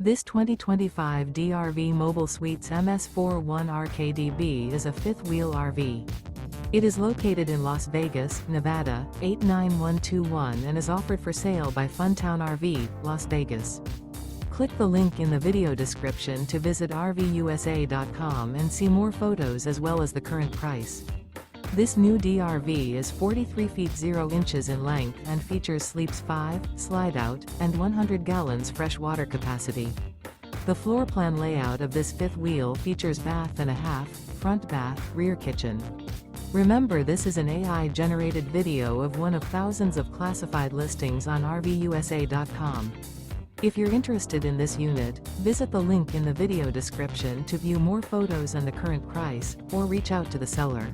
This 2025 DRV Mobile Suites MS 41RKDB is a fifth-wheel RV. It is located in Las Vegas, Nevada, 89121 and is offered for sale by Funtown RV, Las Vegas. Click the link in the video description to visit RVUSA.com and see more photos as well as the current price. This new DRV is 43 feet 0 inches in length and features sleeps 5, Slideout, and 100 gallons fresh water capacity. The floor plan layout of this fifth wheel features bath and a half, front bath, rear kitchen. Remember, this is an AI-generated video of one of thousands of classified listings on RVUSA.com. If you're interested in this unit, visit the link in the video description to view more photos and the current price, or reach out to the seller.